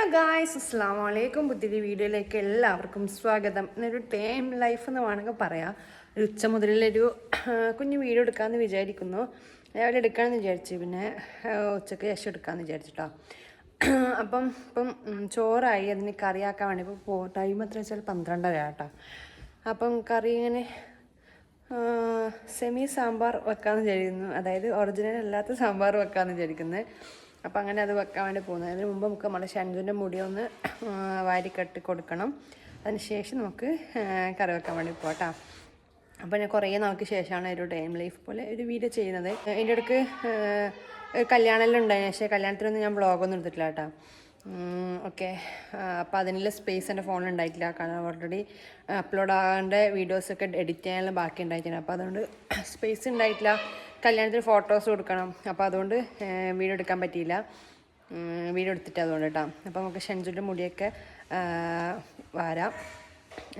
Hello guys, അസ്സലാമു അലൈക്കും. പുതിയൊരു വീഡിയോയിലേക്ക് എല്ലാവർക്കും സ്വാഗതം. ഇന്നൊരു ടൈം ലൈഫ് എന്ന് വേണമെങ്കിൽ പറയാം. ഒരു ഉച്ച മുതലൊരു കുഞ്ഞു വീഡിയോ എടുക്കാമെന്ന് വിചാരിക്കുന്നു. രാവിലെ എടുക്കാമെന്ന് വിചാരിച്ചു, പിന്നെ ഉച്ചയ്ക്ക് ശേഷം എടുക്കാമെന്ന് വിചാരിച്ചിട്ടോ. ഇപ്പം ചോറായി, അതിന് കറിയാക്കാൻ വേണ്ടി ഇപ്പോൾ ടൈം എത്ര വെച്ചാൽ 12:30 കേട്ടോ. അപ്പം കറി ഇങ്ങനെ സെമി സാമ്പാർ വെക്കാമെന്ന് വിചാരിക്കുന്നു, അതായത് ഒറിജിനൽ അല്ലാത്ത സാമ്പാർ വെക്കാമെന്ന് വിചാരിക്കുന്നത്. അപ്പം അങ്ങനെ അത് വെക്കാൻ വേണ്ടി പോകുന്നത്. അതിന് മുമ്പ് നമുക്ക് നമ്മുടെ ഷൻജുവിൻ്റെ മുടി ഒന്ന് വാരിക്കെട്ടി കൊടുക്കണം. അതിന് ശേഷം നമുക്ക് കറി വെക്കാൻ വേണ്ടി പോകട്ടോ. അപ്പോൾ ഞാൻ കുറേ നാൾക്ക് ശേഷമാണ് ഒരു ടൈം ലൈഫ് പോലെ ഒരു വീഡിയോ ചെയ്യുന്നത്. അതിൻ്റെ ഇടയ്ക്ക് കല്യാണമെല്ലാം ഉണ്ടായിരുന്നു, പക്ഷേ കല്യാണത്തിനൊന്നും ഞാൻ വ്ളോഗൊന്നും എടുത്തിട്ടില്ല കേട്ടോ. ഓക്കെ, അപ്പോൾ അതിനുള്ള സ്പേസ് എൻ്റെ ഫോണിൽ ഉണ്ടായിട്ടില്ല. കാരണം ഓൾറെഡി അപ്ലോഡ് ആകേണ്ട വീഡിയോസൊക്കെ എഡിറ്റ് ചെയ്യാനുള്ള ബാക്കി ഉണ്ടായിട്ടുണ്ട്. അപ്പോൾ അതുകൊണ്ട് സ്പേസ് ഉണ്ടായിട്ടില്ല. കല്യാണത്തിന് ഫോട്ടോസ് കൊടുക്കണം, അപ്പോൾ അതുകൊണ്ട് വീഡിയോ എടുക്കാൻ പറ്റിയില്ല. വീഡിയോ എടുത്തിട്ട് അതുകൊണ്ട് കേട്ടോ. അപ്പോൾ നമുക്ക് ഷെൻജുൻ്റെ മുടിയൊക്കെ വാരാം,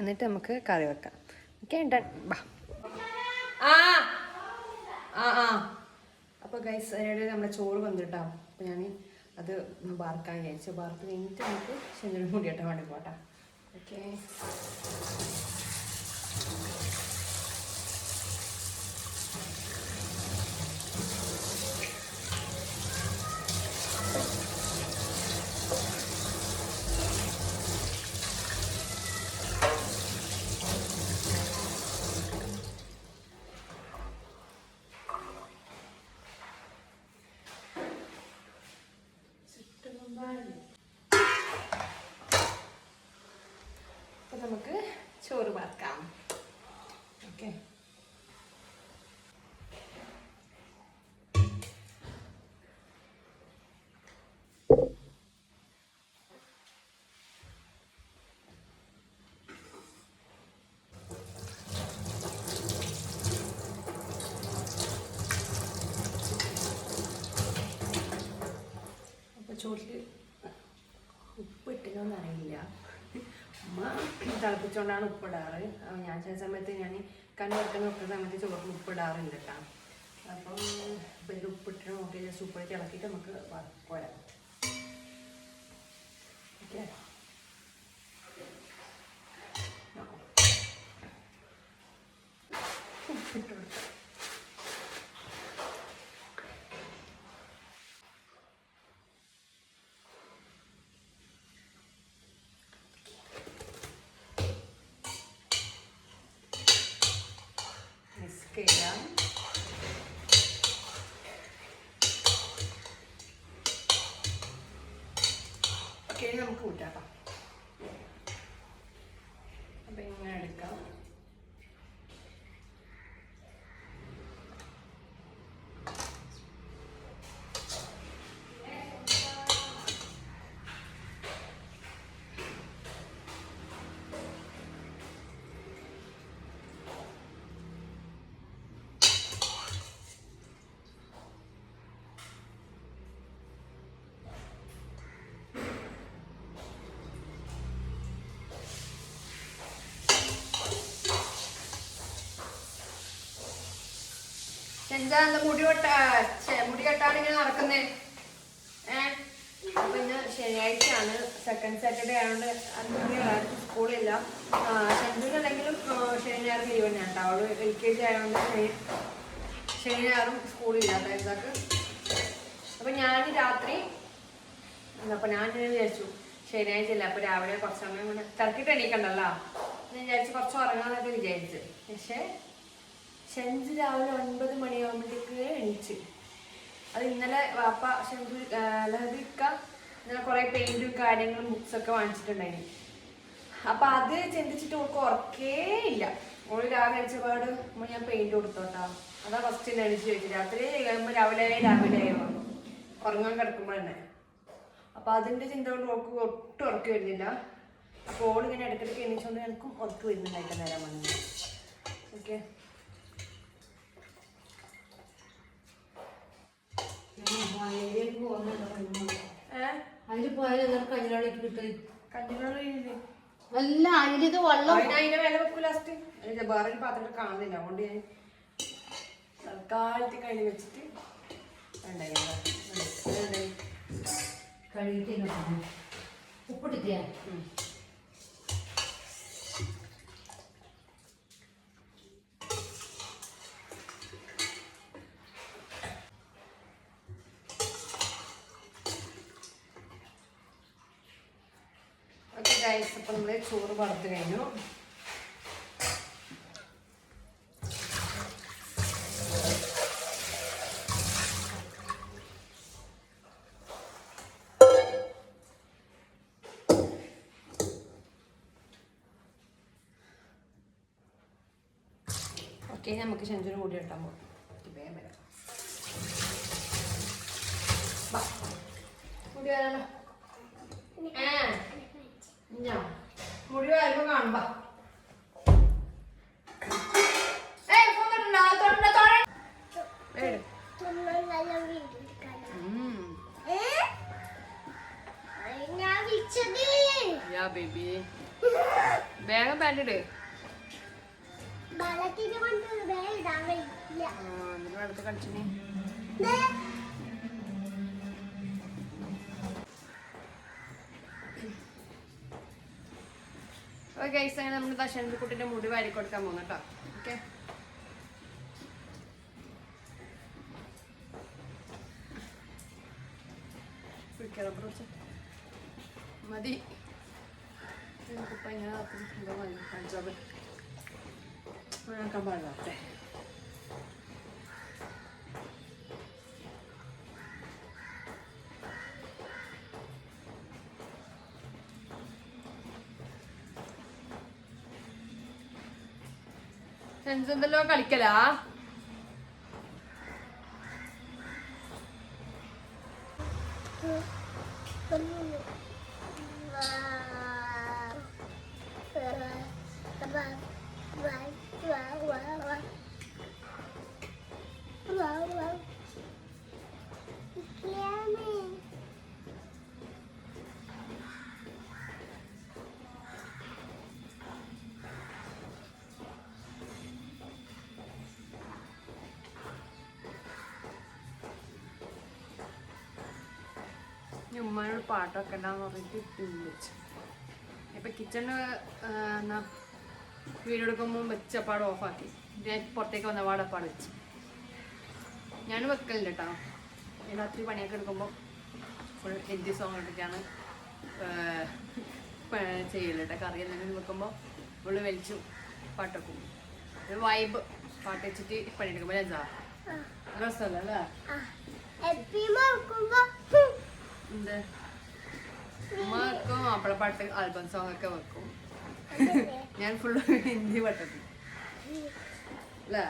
എന്നിട്ട് നമുക്ക് കറി വെക്കാം. Okay, done. ബാ. അപ്പോൾ ഗൈസ്, അതിനിടെ നമ്മുടെ ചോറ് വന്നിട്ടാ. അപ്പോൾ ഞാൻ അത് ബാർക്കാൻ വിചാരിച്ചു. ബാർക്ക് കഴിഞ്ഞിട്ട് നമുക്ക് ഷെൻജുൻ്റെ മുടി കെട്ടാൻ വേണ്ടി പോട്ടാ. ഓക്കെ, അപ്പോൾ നമുക്ക് ചോറ് വാർക്കാം. ഓക്കെ, അപ്പോൾ ചോറിൽ ഉപ്പ് ഇട്ടിനൊന്നും അറിയില്ല. അമ്മ തിളപ്പിച്ചുകൊണ്ടാണ് ഉപ്പിടാറ്. ഞാൻ ചില സമയത്ത് ഞാൻ കണ്ണു വെക്കുന്ന വെക്കുന്ന സമയത്ത് ചോറിന് ഉപ്പിടാറുണ്ട് കേട്ടോ. അപ്പം ഇപ്പം ഇതിൽ ഉപ്പിട്ട് നോക്കി ജസ്റ്റ് ഉപ്പിട്ട് ഇളക്കിയിട്ട് നമുക്ക് പോരാം. ഓക്കെ, ഉപ്പിട്ട് കൊടുക്കാം. ചെയ്യാം. ഓക്കെ, നമുക്ക് കൂട്ടാം. അപ്പം ഇങ്ങനെ എടുക്കാം. എന്താ മുടി കെട്ടാണ് ഇങ്ങനെ നടക്കുന്നേ? അപ്പൊ ഇന്ന് ശനിയാഴ്ചയാണ്, സെക്കൻഡ് സാറ്റർഡേ ആയതുകൊണ്ട് അന്ന് സ്കൂളില്ല. ഷെൻജുവിനല്ലെങ്കിലും ശനി ഞായർ ലീവ് തന്നെയാണ് കേട്ടോ. അവള് LKG ആയതുകൊണ്ട് ശനി ഞായറും സ്കൂളില്ലാത്ത എന്താക്ക്. അപ്പൊ ഞാൻ രാത്രി അപ്പൊ ഞാൻ വിചാരിച്ചു ശനിയാഴ്ച ഇല്ല, അപ്പൊ രാവിലെ കുറച്ച് സമയം കൊണ്ട് തിരക്കിട്ട് എണീക്കണ്ടല്ലോ. ഞാൻ വിചാരിച്ചു കുറച്ച് ഉറങ്ങാന്നൊക്കെ വിചാരിച്ചു. പക്ഷെ ഷെൻജു രാവിലെ 9 മണിയാകുമ്പോഴത്തേക്ക് എണീച്ച്. അത് ഇന്നലെ വാപ്പ ഷെൻജു ലഹദിക്ക ഇന്നലെ കുറേ പെയിന്റും കാര്യങ്ങളും ബുക്സൊക്കെ വാങ്ങിച്ചിട്ടുണ്ടായിരുന്നു. അപ്പം അത് ചിന്തിച്ചിട്ട് ഓൾക്ക് ഉറക്കേ ഇല്ല. ഓള് രാവിലെ അടിച്ചപാട് ഞാൻ പെയിന്റ് കൊടുത്തോട്ടാ. അതാ ഫസ്റ്റ് എണീച്ച് ചോദിച്ചു. രാത്രി കഴിയുമ്പോൾ രാവിലെ ഉറങ്ങാൻ കിടക്കുമ്പോൾ തന്നെ. അപ്പം അതിൻ്റെ ചിന്ത കൊണ്ട് ഓൾക്ക് ഒട്ടും ഉറക്കം വരുന്നില്ല. അപ്പോൾ ഓളിങ്ങനെ ഇടയ്ക്കിടയ്ക്ക് എണീച്ചുകൊണ്ട് എനിക്കും ഉറക്കം വരുന്നുണ്ടായിട്ട് നേരം വന്നത്. ഓക്കെ, അതിന് പോയാലും കഞ്ഞിലോളേക്ക് കിട്ടും. കഞ്ഞിവെള്ളം അല്ല, അതിലിത് വെള്ളം അതിന്റെ വില വെക്കും ലാസ്റ്റ്. വേറൊരു പാത്രത്തിൽ കാണുന്നില്ല, അതുകൊണ്ട് ഞാൻ തൽക്കാലത്ത് കഴിഞ്ഞ് വെച്ചിട്ട് കഴുകിട്ട് ഉപ്പിട്ടിട്ടേ ഓക്കെ ഗൈസ്, അപ്പം നമ്മൾ ചോറ് വറുത്ത് കഴിഞ്ഞു. ഓക്കെ, നമുക്ക് ശഞ്ചൂര് കൂടി ഇട്ടാൻ പോകും. വേഗം വരാം. മുടി വരാനോ? മുടി വരുമ്പോ കാണുമ്പോ വേഗം പാൻറ്റിട്. അടുത്ത് കളിച്ചിനെ ഓക്കെ ഗൈസ്, അങ്ങനെ നമ്മൾ ദശരഥ കുട്ടിന്റെ മുടി വാരി കൊടുക്കാൻ പോകുന്നു കേട്ടോ. ഓക്കെ, മതി. ഇപ്പൊ ഇങ്ങനെ എന്തോ കാണിച്ചോളൂ. ആക്കാൻ പാടില്ലാത്തേ. എന്തല്ലോ കളിക്കലാ? ഉമ്മയോട് പാട്ടൊക്കെ ഉണ്ടാന്ന് പറഞ്ഞിട്ട് വിളിച്ചു. ഇപ്പൊ കിച്ചണ് എന്നാ വീഡിയോ എടുക്കുമ്പോൾ വെച്ചപ്പാട് ഓഫാക്കി. ഞാൻ പുറത്തേക്ക് വന്ന പാടപ്പാട് വെച്ച്. ഞാൻ വെക്കലുണ്ട് കേട്ടോ. രാത്രി പണിയൊക്കെ എടുക്കുമ്പോൾ ഫുൾ ഹിന്ദി സോങ് ഇട്ടിട്ടാണ് ചെയ്യല് കേട്ടോ. കറി എന്തെങ്കിലും വെക്കുമ്പോൾ ഫുള്ള് വലിച്ചു പാട്ടൊക്കെ ഒരു വൈബ് പാട്ട് വെച്ചിട്ട് പണിയെടുക്കുമ്പോൾ രസാ. രസമല്ലേ? എന്ത് ഉമ്മ വെക്കും, മാപ്പിളപ്പാട്ട് ആൽബം സോങ് ഒക്കെ വെക്കും. ഞാൻ ഫുള്ള് ഹിന്ദി പാട്ടൊക്കെ അല്ലേ?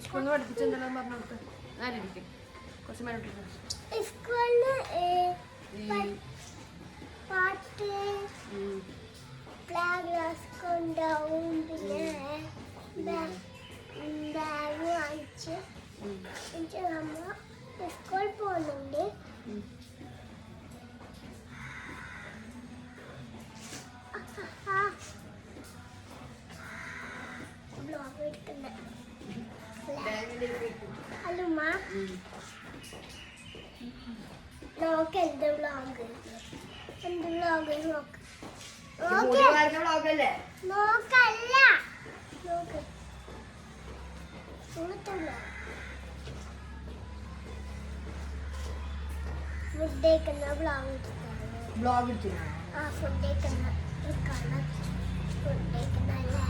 സ്കൂളിൽ പഠിപ്പിച്ചെന്തെല്ലാം പറഞ്ഞു കൊടുത്ത് ആരിക്കും കുറച്ച് മേലോട്ട് പാട്ട് ഫ്ലാഗ് കൊണ്ടാവും. പിന്നെ ബാഗ് വാങ്ങിച്ച് നമ്മൾ സ്കൂളിൽ പോകുന്നുണ്ട്. ബ്ലോഗ് എടുക്കുന്നത് അല്ലുമ്മ നോക്ക്. എന്ത് വ്ളോഗ്? എന്ത് വ്ളോഗ്? നോക്കല്ല നോക്ക്. ഫുഡ് കഴിക്കുന്ന വ്ളോഗ് ആ ഫുഡ് കഴിക്കുന്ന ഫുഡ് കഴിക്കുന്നല്ലേ.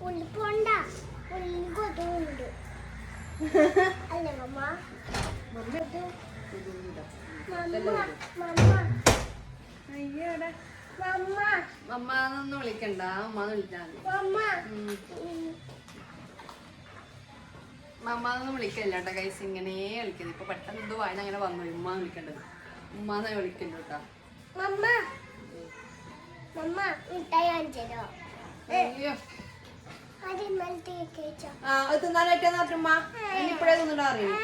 ഉള്ളി പോണ്ട, ഉള്ളി കൊതുണ്ട് അല്ലേ മമ്മ? അമ്മന്നൊന്നും വിളിക്കണ്ട, അമ്മന്ന് വിളിച്ചാൽ മമ്മന്നൊന്നും വിളിക്കല്ല കേട്ടോ ഗൈസ്. ഇങ്ങനെ വിളിക്കുന്നത്. ഇപ്പൊ പെട്ടെന്ന് എന്തോ വായന അങ്ങനെ വന്നു ഉമ്മ വിളിക്കേണ്ടത്. ഉമ്മാനെ വിളിക്കുന്നു കേട്ടോ. മമ്മ മമ്മ മിഠായി കാണിച്ചോ? അയ്യോ അത് ഇന്നലത്തെ കഴിച്ചോ? അത് തിന്നാനായിട്ടാ ഉമ്മ ഇപ്പോഴേ തിന്നിട്ടാ അറിയും.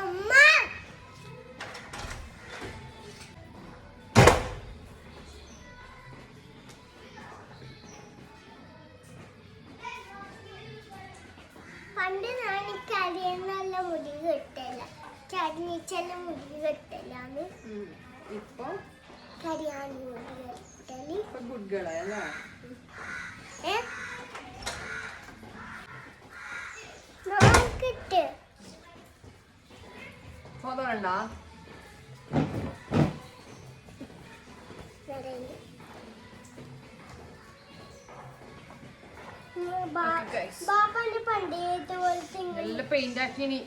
അമ്മ പണ്ട് ഞാൻ കരിയെന്നല്ല മുടി കെട്ടല, കരിഞ്ഞിച്ചെല്ലാം മുടി കെട്ടലാണ്. ഇപ്പൊ കരിയാണ് മുടി കെട്ടല്. ഗുഡ് ഗേൾ അല്ലേ? നോക്കിട്ട് ഫോട്ടോ കണ്ടാ? ബാപ്പാന്റെ പണ്ടേത്തെ പോലത്തെ നല്ല പെയിന്റ് ആക്കിനി.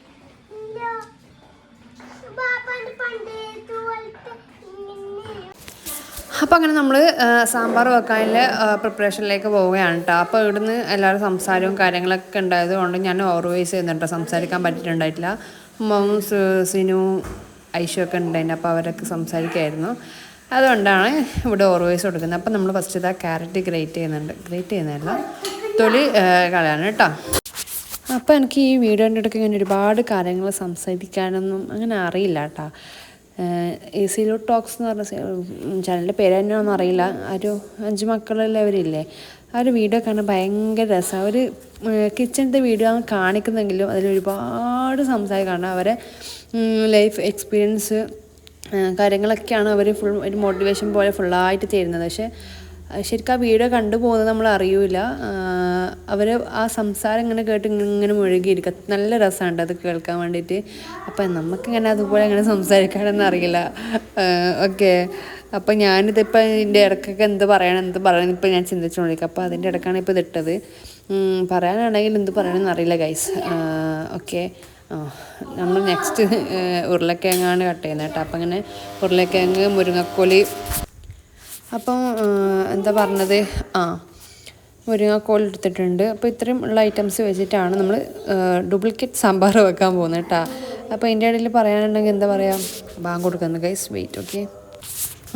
ബാപ്പാന്റെ പണ്ടേത്തെ പോലത്തെ. അപ്പോൾ അങ്ങനെ നമ്മൾ സാമ്പാർ വെക്കാനുള്ള പ്രിപ്പറേഷനിലേക്ക് പോവുകയാണ് കേട്ടോ. അപ്പോൾ ഇവിടുന്ന് എല്ലാവരും സംസാരവും കാര്യങ്ങളൊക്കെ ഉണ്ടായത് കൊണ്ട് ഞാൻ ഓവർവൈസ് ചെയ്യുന്നുണ്ട്. സംസാരിക്കാൻ പറ്റിയിട്ടുണ്ടായിട്ടില്ല. സിനു ഐഷു ഒക്കെ ഉണ്ടായിരുന്നു. അപ്പോൾ അവരൊക്കെ സംസാരിക്കുമായിരുന്നു. അതുകൊണ്ടാണ് ഇവിടെ ഓവർവൈസ് കൊടുക്കുന്നത്. അപ്പോൾ നമ്മൾ ഫസ്റ്റ് ഇതാ ക്യാരറ്റ് ഗ്രേറ്റ് ചെയ്യുന്നതല്ല തൊലി കളയാണ് കേട്ടോ. അപ്പോൾ എനിക്ക് ഈ വീഡിയോൻ്റെ ഇടയ്ക്ക് ഇങ്ങനെ ഒരുപാട് കാര്യങ്ങൾ സംസാരിക്കാനൊന്നും അങ്ങനെ അറിയില്ല കേട്ടോ. ഈ സിലോ ടോക്സ് എന്ന് പറഞ്ഞ ചാനലിൻ്റെ പേര് തന്നെയാണെന്ന് അറിയില്ല. ഒരു 5 മക്കളുള്ളവരില്ലേ, ആ ഒരു വീഡിയോ കാണാൻ ഭയങ്കര രസമാണ്. ഒരു കിച്ചണിൻ്റെ വീഡിയോ കാണിക്കുന്നെങ്കിലും അതിൽ ഒരുപാട് സംസാരിക്കാറുണ്ട്. അവരെ ലൈഫ് എക്സ്പീരിയൻസ് കാര്യങ്ങളൊക്കെയാണ് അവർ ഫുൾ ഒരു മോട്ടിവേഷൻ പോലെ ഫുള്ളായിട്ട് തരുന്നത്. പക്ഷേ ശരിക്കും ആ വീഡിയോ കണ്ടു പോകുന്നത് നമ്മൾ അറിയില്ല. അവർ ആ സംസാരം ഇങ്ങനെ കേട്ട് ഇങ്ങനെ മുഴുകിയിരിക്കുക. നല്ല രസമുണ്ട് അത് കേൾക്കാൻ വേണ്ടിയിട്ട്. അപ്പം നമുക്കിങ്ങനെ അതുപോലെ അങ്ങനെ സംസാരിക്കാനൊന്നും അറിയില്ല. ഓക്കെ, അപ്പം ഞാനിതിപ്പോൾ ഇതിൻ്റെ ഇടയ്ക്കൊക്കെ എന്ത് പറയണം ഇപ്പോൾ ഞാൻ ചിന്തിച്ചുകൊണ്ടിരിക്കുക. അപ്പോൾ അതിൻ്റെ ഇടയ്ക്കാണ് ഇപ്പോൾ ഇതിട്ടത്. പറയാനാണെങ്കിൽ എന്ത് പറയണമെന്ന് അറിയില്ല ഗൈസ്. ഓക്കെ, നമ്മൾ നെക്സ്റ്റ് ഉരുളക്കിഴങ്ങാണ് കട്ട് ചെയ്യുന്നത് കേട്ടോ. അപ്പം അങ്ങനെ ഉരുളക്കിഴങ്ങ്, മുരിങ്ങക്കോല്, അപ്പം എന്താ പറഞ്ഞത്, മുരിങ്ങക്കോൽ എടുത്തിട്ടുണ്ട്. അപ്പോൾ ഇത്രയും ഉള്ള ഐറ്റംസ് വെച്ചിട്ടാണ് നമ്മൾ ഡ്യൂപ്ലിക്കേറ്റ് സാമ്പാർ വെക്കാൻ പോകുന്നത് കേട്ടോ. അപ്പോൾ ഇതിൻ്റെ ഇടയിൽ പറയാനുണ്ടെങ്കിൽ എന്താ പറയുക, ബാങ്ക് കൊടുക്കുന്നത് ഗൈസ്. വെയിറ്റ്.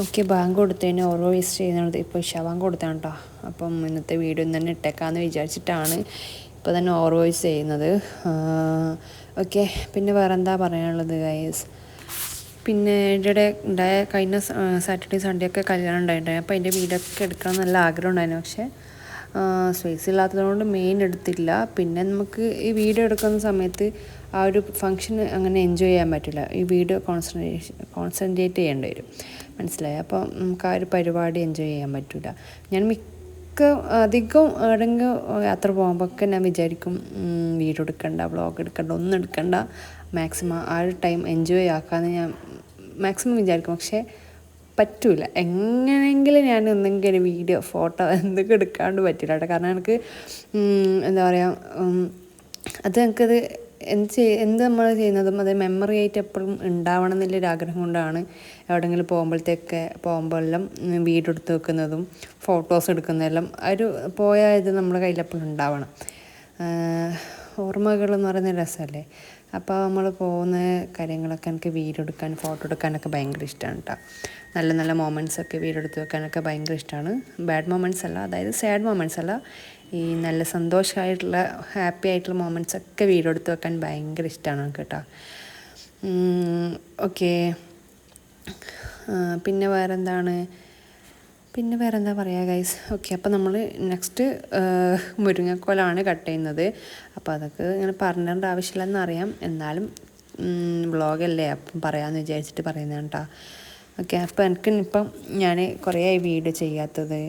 ഓക്കെ ബാങ്ക് കൊടുത്തതിന് ഓവർവൈസ് ചെയ്യുന്നത് ഇപ്പോൾ ബാങ്ക് കൊടുത്താണ് കേട്ടോ. അപ്പം ഇന്നത്തെ വീഡിയോ തന്നെ ഇട്ടേക്കാമെന്ന് വിചാരിച്ചിട്ടാണ് ഇപ്പോൾ തന്നെ ഓവർവൈസ് ചെയ്യുന്നത്. ഓക്കെ, പിന്നെ വേറെ എന്താ പറയാനുള്ളത് ഗൈസ്. പിന്നെ എൻ്റെ ഉണ്ടായ കഴിഞ്ഞ സാറ്റർഡേ സൺഡേ ഒക്കെ കല്യാണം ഉണ്ടായിട്ടുണ്ടായി. അപ്പോൾ അതിൻ്റെ വീഡിയോ ഒക്കെ എടുക്കണം നല്ല ആഗ്രഹം ഉണ്ടായിരുന്നു. പക്ഷേ സ്പേസ് ഇല്ലാത്തതുകൊണ്ട് മെയിൻ എടുത്തില്ല. പിന്നെ നമുക്ക് ഈ വീഡിയോ എടുക്കുന്ന സമയത്ത് ആ ഒരു ഫങ്ഷൻ അങ്ങനെ എൻജോയ് ചെയ്യാൻ പറ്റില്ല. ഈ വീഡിയോ കോൺസെൻട്രേറ്റ് ചെയ്യേണ്ടി വരും, മനസ്സിലായി. അപ്പോൾ നമുക്ക് ആ ഒരു പരിപാടി എൻജോയ് ചെയ്യാൻ പറ്റില്ല. ഞാൻ അധികം എവിടെയെങ്കിലും യാത്ര പോകുമ്പോഴൊക്കെ ഞാൻ വിചാരിക്കും വീഡിയോ എടുക്കണ്ട, വ്ളോഗ് എടുക്കണ്ട, ഒന്നും എടുക്കണ്ട, മാക്സിമം ആ ഒരു ടൈം എൻജോയ് ആക്കാമെന്ന് ഞാൻ മാക്സിമം വിചാരിക്കും. പക്ഷേ പറ്റില്ല. എങ്ങനെയെങ്കിലും ഞാൻ എന്തെങ്കിലും ഒരു വീഡിയോ ഫോട്ടോ എന്തൊക്കെ എടുക്കാണ്ട് പറ്റില്ല കേട്ടോ. കാരണം എനിക്ക് എന്താ പറയുക, അത് എനിക്കത് എന്ത് നമ്മൾ ചെയ്യുന്നതും അത് മെമ്മറി ആയിട്ട് എപ്പോഴും ഉണ്ടാവണം എന്നുള്ളൊരാഗ്രഹം കൊണ്ടാണ് എവിടെയെങ്കിലും പോകുമ്പോഴെല്ലാം വീഡിയോ എടുത്ത് വെക്കുന്നതും ഫോട്ടോസ് എടുക്കുന്നതെല്ലാം ഒരു പോയ ഇത് നമ്മുടെ കയ്യിലെപ്പോഴും ഉണ്ടാവണം. ഓർമ്മകൾ എന്ന് പറയുന്ന രസമല്ലേ. അപ്പോൾ നമ്മൾ പോകുന്ന കാര്യങ്ങളൊക്കെ എനിക്ക് വീഡിയോ എടുക്കാൻ, ഫോട്ടോ എടുക്കാനൊക്കെ ഭയങ്കര ഇഷ്ടമാണ് കേട്ടോ. നല്ല നല്ല മൊമെൻറ്റ്സൊക്കെ വീഡിയോ എടുത്ത് വെക്കാനൊക്കെ ഭയങ്കര ഇഷ്ടമാണ്. ബാഡ് മൊമെൻറ്റ്സ് അല്ല, അതായത് സാഡ് മൊമെൻറ്റ്സ് അല്ല, ഈ നല്ല സന്തോഷമായിട്ടുള്ള ഹാപ്പി ആയിട്ടുള്ള മൊമെൻറ്റ്സൊക്കെ വീഡിയോ എടുത്ത് വെക്കാൻ ഭയങ്കര ഇഷ്ടമാണ് എനിക്ക് കേട്ടോ. ഓക്കെ, പിന്നെ വേറെ എന്താ പറയുക ഗൈസ്. ഓക്കെ, അപ്പോൾ നമ്മൾ നെക്സ്റ്റ് മുരിങ്ങക്കോലാണ് കട്ട് ചെയ്യുന്നത്. അപ്പോൾ അതൊക്കെ ഇങ്ങനെ പറഞ്ഞേണ്ട ആവശ്യമില്ലെന്നറിയാം, എന്നാലും വ്ളോഗല്ലേ അപ്പം പറയാമെന്ന് വിചാരിച്ചിട്ട് പറയുന്നതാണ് കേട്ടോ. ഓക്കെ, അപ്പോൾ എനിക്കിപ്പം ഞാൻ കുറേ വീഡിയോ ചെയ്യാത്തത്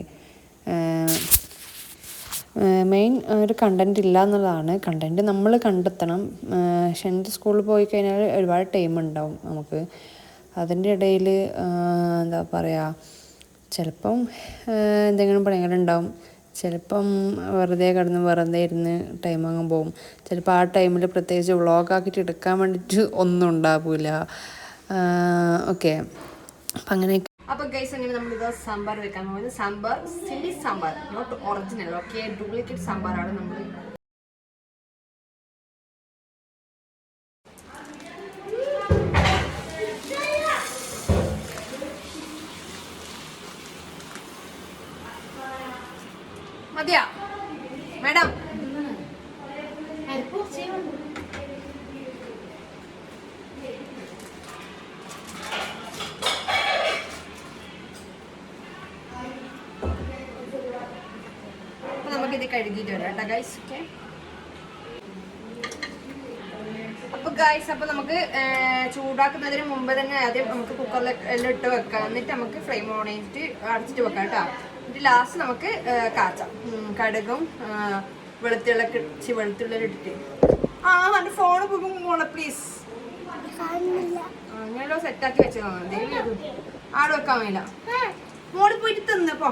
മെയിൻ ഒരു കണ്ടൻറ് ഇല്ല എന്നുള്ളതാണ്. കണ്ടൻറ് നമ്മൾ കണ്ടെത്തണം. പക്ഷെ എൻ്റെ സ്കൂളിൽ പോയി കഴിഞ്ഞാൽ ഒരുപാട് ടൈം ഉണ്ടാവും നമുക്ക്. അതിൻ്റെ ഇടയിൽ എന്താ പറയുക, ചിലപ്പം എന്തെങ്കിലും പണികളുണ്ടാവും, ചിലപ്പം വെറുതെ ഇരുന്ന് ടൈം അങ്ങ് പോകും. ചിലപ്പോൾ ആ ടൈമിൽ പ്രത്യേകിച്ച് വ്ളോഗാക്കിയിട്ട് എടുക്കാൻ വേണ്ടിയിട്ട് ഒന്നും ഉണ്ടാവില്ല. ഓക്കെ, അപ്പം അങ്ങനെ. അപ്പോൾ ഗൈസ് അങ്ങനെ നമ്മളിത് സാമ്പാർ വെക്കാൻ പോകുന്നത്. Sambar chilli sambar, not original. Okay, duplicate സാമ്പാറാണ് നമ്മൾ. മതിയാ മാഡം? അരിപ്പ് കുറച്ചേ വേണ്ടൂ. അപ്പൊ നമുക്കിത് കഴുകിയിട്ട് വരാം കേട്ടോ ഗൈസ്. ഓക്കെ, അപ്പൊ ഗൈസ്, അപ്പൊ നമുക്ക് ചൂടാക്കുന്നതിന് മുമ്പ് തന്നെ ആദ്യം നമുക്ക് കുക്കറിൽ എല്ലാം ഇട്ട് വെക്കാം. എന്നിട്ട് നമുക്ക് ഫ്ലെയിം ഓൺ ചെയ്തിട്ട് അടച്ചിട്ട് വെക്കാം കേട്ടോ. എന്നിട്ട് ലാസ്റ്റ് നമുക്ക് കാച്ചാം. കടുകും വെളുത്തുള്ളിയൊക്കെ ഇട്ടിട്ട്. എൻ്റെ ഫോണ് പോകും മോളെ പ്ലീസ്. ഞാനോ സെറ്റാക്കി വെച്ചതാണ്. ദൈവം ആടെ വെക്കാൻ വേണ്ട. മോള് പോയിട്ട് തിന്നപ്പോ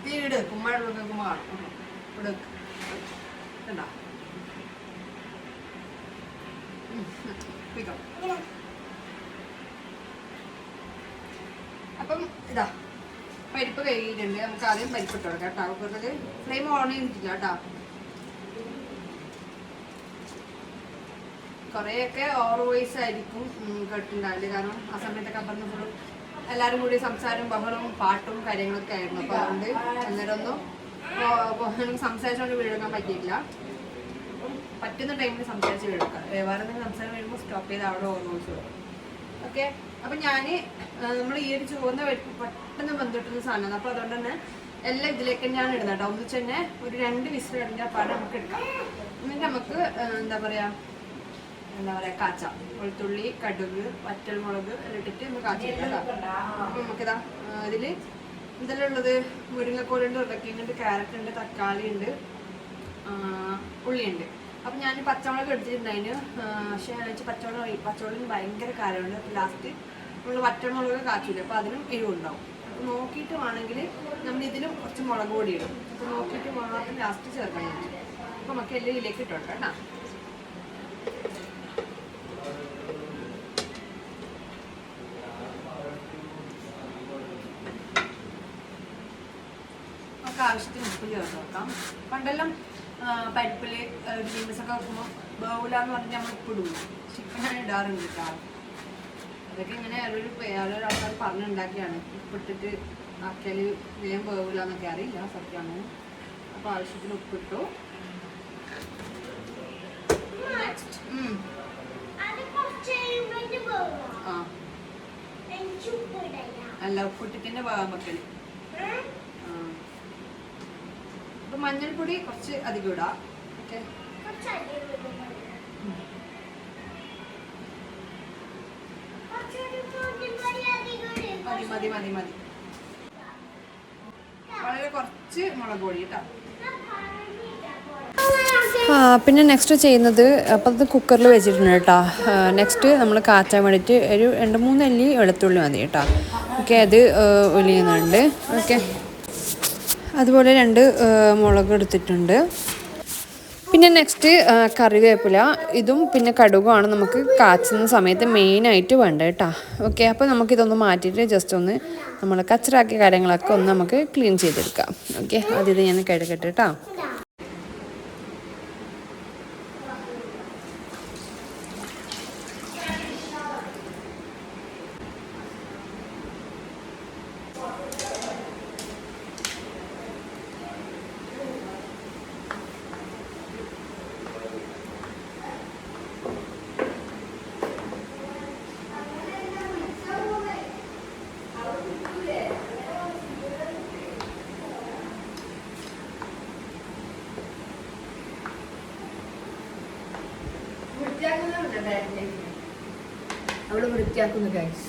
വീട് കുമ്മാഴ ഇവിടെ കണ്ടോ? അപ്പം ഇതാ പരിപ്പ് കഴുകിയിട്ടുണ്ട്. നമുക്ക് ആദ്യം പരിപ്പ് ഇട്ട് കൊടുക്കാം കേട്ടോ. കുക്കറിൽ ഫ്ലെയിം ഓൺ ചെയ്തിട്ടില്ല കേട്ടോ. കുറേയൊക്കെ ഓവർ വോയിസ് ആയിരിക്കും കേട്ടിട്ടുണ്ടാവില്ല. കാരണം ആ സമയത്തൊക്കെ അപ്പുറത്ത് ഫുള്ളും എല്ലാവരും കൂടി സംസാരവും ബഹളവും പാട്ടും കാര്യങ്ങളൊക്കെ ആയിരുന്നു. അപ്പോൾ അതുകൊണ്ട് അന്നേരം ഒന്നും നമുക്ക് സംസാരിച്ചുകൊണ്ട് വീടെടുക്കാൻ പറ്റിയില്ല. പറ്റുന്ന ടൈമിൽ സംസാരിച്ച് വീടെടുക്കാം. വേറെ എന്തെങ്കിലും സംസാരം വരുമ്പോൾ സ്റ്റോപ്പ് ചെയ്ത് അവിടെ ഓവർ വോയിസ് കൊടുക്കും. ഓക്കെ, അപ്പം ഞാൻ നമ്മൾ ഈ ഒരു ചുവന്ന പരിപ്പ് പെട്ടെന്ന് ബന്ധിട്ടുന്ന സാധനമാണ്. അപ്പോൾ അതുകൊണ്ട് തന്നെ എല്ലാം ഇതിലേക്ക് ഞാൻ ഇടുന്നത് കേട്ടോ. ഒന്നിച്ച് തന്നെ ഒരു 2 വിസിൽ ഇടുന്ന പാടെ നമുക്ക് എടുക്കാം. എന്നിട്ട് നമുക്ക് എന്താ പറയുക കാച്ച, വെളുത്തുള്ളി, കടുക്, വറ്റൽമുളക് എല്ലാം ഇട്ടിട്ട് ഒന്ന് കാച്ചിട്ടാ. അപ്പം നമുക്കിതാ ഇതിൽ ഇതെല്ലാം ഉള്ളത് മുരിങ്ങക്കോലുണ്ട്, ഉരുളക്കിഴങ്ങുണ്ട്, ക്യാരറ്റ് ഉണ്ട്, തക്കാളി ഉണ്ട്, ഉള്ളിയുണ്ട്. അപ്പം ഞാൻ പച്ചമുളക് എടുത്തിട്ടുണ്ടായിരുന്നു. പക്ഷേ ഞാൻ വെച്ചാൽ പച്ചമുളകിന് ഭയങ്കര കാരമുണ്ട്. അപ്പം ലാസ്റ്റ് നമ്മൾ വറ്റൽമുളക് കാച്ചില്ല. അപ്പോൾ അതിനും എരിവുണ്ടാവും. അപ്പോൾ നോക്കിയിട്ട് വേണമെങ്കിൽ നമ്മൾ ഇതിലും കുറച്ച് മുളക് പൊടി ഇടും. അപ്പോൾ നോക്കിയിട്ട് മാത്രം ലാസ്റ്റ് ചേർക്കണം. അപ്പോൾ നമുക്ക് എല്ലാം ഇതിലേക്ക് ഇട്ടോട്ടെ കേട്ടോ. നമുക്ക് ആവശ്യത്തിന് ഉപ്പ് ചേർത്ത് വെക്കാം. പണ്ടെല്ലാം പരിപ്പിൽ ബീൻസൊക്കെ വെക്കുമ്പോൾ ബൗലാന്ന് പറഞ്ഞാൽ നമ്മൾ ഉപ്പ് ഇടും. ചിക്കനാണ് ഇടാറുണ്ട് കേട്ടോ. അതൊക്കെ ഇങ്ങനെ ഓരോരോ ആൾക്കാർ പറഞ്ഞുണ്ടാക്കിയാണ്. ഉപ്പിട്ടിട്ട് ആക്കിയാൽ വേഗം ബൗലാന്നൊക്കെ അറിയില്ല, സത്യമാണ്. അപ്പോൾ ആവശ്യത്തിന് ഉപ്പിട്ടു. നെക്സ്റ്റ് അല്ല, ഉപ്പിട്ടിട്ട് തന്നെ വേഗം വെക്കല്. അപ്പൊ മഞ്ഞൾപ്പൊടി കുറച്ച് അധികം ഇടാം. ഓക്കെ, മതി മതി മതി. വളരെ കുറച്ച് മുളക് പൊടി കേട്ടോ. പിന്നെ നെക്സ്റ്റ് ചെയ്യുന്നത്, അപ്പം അത് കുക്കറിൽ വെച്ചിട്ടുണ്ട് കേട്ടോ. നെക്സ്റ്റ് നമ്മൾ കാച്ചാൻ വേണ്ടിയിട്ട് ഒരു 2-3 അല്ലി വെളുത്തുള്ളി മതി കേട്ടോ. ഓക്കെ, അത് ഒലിയുന്നുണ്ട്. ഓക്കെ, അതുപോലെ 2 മുളക് എടുത്തിട്ടുണ്ട്. പിന്നെ നെക്സ്റ്റ് കറിവേപ്പില, ഇതും പിന്നെ കടുകുമാണ് നമുക്ക് കാച്ചുന്ന സമയത്ത് മെയിനായിട്ട് വേണ്ട കേട്ടോ. ഓക്കെ, അപ്പോൾ നമുക്കിതൊന്ന് മാറ്റിയിട്ട് ജസ്റ്റ് ഒന്ന് നമ്മൾ കച്ചറാക്കിയ കാര്യങ്ങളൊക്കെ ഒന്ന് നമുക്ക് ക്ലീൻ ചെയ്തെടുക്കാം. ഓക്കെ, അതിത് ഞാൻ കഴുകട്ടെ കേട്ടോ. അവിടെ വൃത്തിയാക്കുന്നു ഗൈസ്.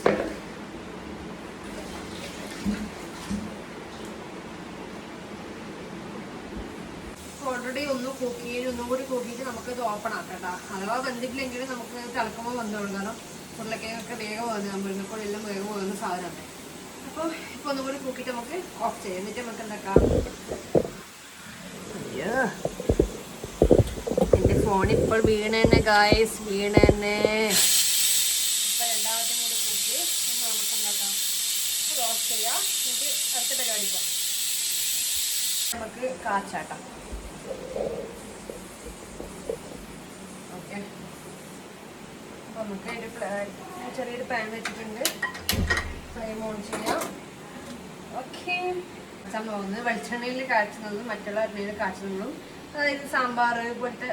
ഓൾറെഡി ഒന്നും കൂടി കൂക്കിയിട്ട് നമുക്കത് ഓപ്പൺ ആക്കണ്ട. അഥവാ വെന്തിട്ടില്ലെങ്കിൽ നമുക്ക് തിളക്കുമ്പോൾ വന്നോളും. കാരണം ഉരുളക്കിഴങ്ങൊക്കെ വേഗം പോകുന്നത്, മുരിങ്ങക്കോട് എല്ലാം വേഗം പോകുന്ന സാധനമാണ്. അപ്പോൾ ഇപ്പോൾ ഒന്നും കൂടി കൂക്കിയിട്ട് നമുക്ക് ഓഫ് ചെയ്യാം. എന്നിട്ട് നമുക്ക് എന്താക്കാം, അയ്യോ എൻ്റെ ഫോൺ ഇപ്പോൾ വീണന്നെ ഗായ്സ്, വീണന്നെ. ഇപ്പം രണ്ടാമത്തെ കൂടി കൂക്കി ഒന്ന് നമുക്ക് എന്താക്കാം, അത് ഓഫ് ചെയ്യാം. എന്നിട്ട് അടുത്ത പരിപാടി പോകാം. നമുക്ക് കാച്ചാട്ടാം. ഓക്കെ, നമുക്ക് ഒരു ചെറിയൊരു പാൻ വെച്ചിട്ടുണ്ട്. ഫ്ലെയിം ഓൺ ചെയ്യാം. ഓക്കെ, പോകുന്നത് വെളിച്ചെണ്ണയിൽ കാച്ചുന്നതും മറ്റുള്ള എണ്ണയിൽ കാച്ചുന്നതും, അതായത് സാമ്പാർ പോലത്തെ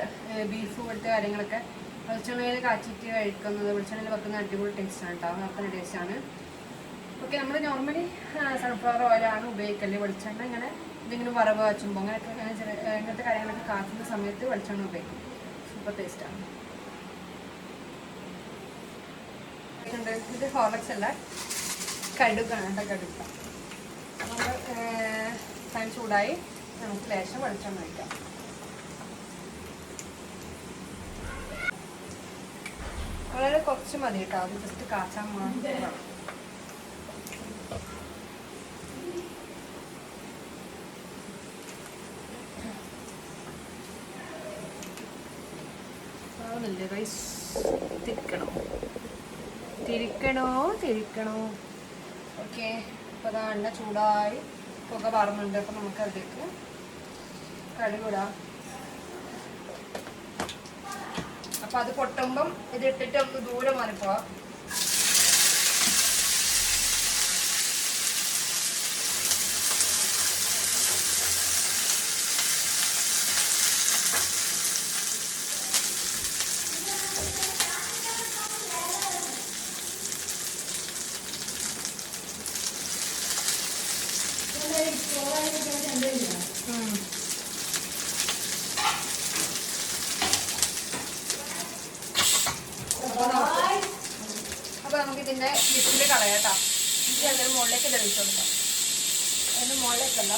ബീഫ് പോലത്തെ കാര്യങ്ങളൊക്കെ വെളിച്ചെണ്ണയിൽ കാച്ചിട്ട് കഴിക്കുന്നത്, വെളിച്ചെണ്ണയിൽ വെക്കുന്ന അടിപൊളി ടേസ്റ്റാണ് കേട്ടോ. നല്ല ടേസ്റ്റാണ്. ഓക്കെ, നമ്മൾ നോർമലി സൺഫ്ലവർ ഓയിലാണ് ഉപയോഗിക്കല്. വെളിച്ചെണ്ണ ഇങ്ങനെ എന്തെങ്കിലും വറവ് വച്ചുമ്പോൾ അങ്ങനെയൊക്കെ ഇങ്ങനത്തെ കാര്യങ്ങളൊക്കെ കാച്ചുന്ന സമയത്ത് വെളിച്ചെണ്ണ ഉപയോഗിക്കും. സൂപ്പർ ടേസ്റ്റാണ്. ഇത് ഹോർലിക്സ് അല്ല, കടുക്കാണ് കേട്ടോ. കടുക്ക നമ്മൾ പാൻ ചൂടായി നമുക്ക് ലേശം വെളിച്ചെണ്ണ ഒഴിക്കാം. വളരെ കുറച്ച് മതി കേട്ടോ, അത് ജസ്റ്റ് കാച്ചാൻ മാത്രം. തിരിക്കണോ. ഓക്കെ, അപ്പോൾ അതാ എണ്ണ ചൂടായി പുക പറന്നുണ്ട്. അപ്പോൾ നമുക്ക് അതിലേക്ക് കടുകിടാം. അപ്പോൾ അത് പൊട്ടുമ്പം ഇത് ഇട്ടിട്ട് ഒന്ന് ദൂരെ മാറിപ്പോവാം. അപ്പോൾ നമുക്ക് ഇതിൻ്റെ ലിസ്റ്റിൽ കളയാം കേട്ടോ. അതിന് മുകളിലേക്ക് തെളിച്ചു കൊടുക്കാം. അതിന് മുകളിലേക്കല്ല,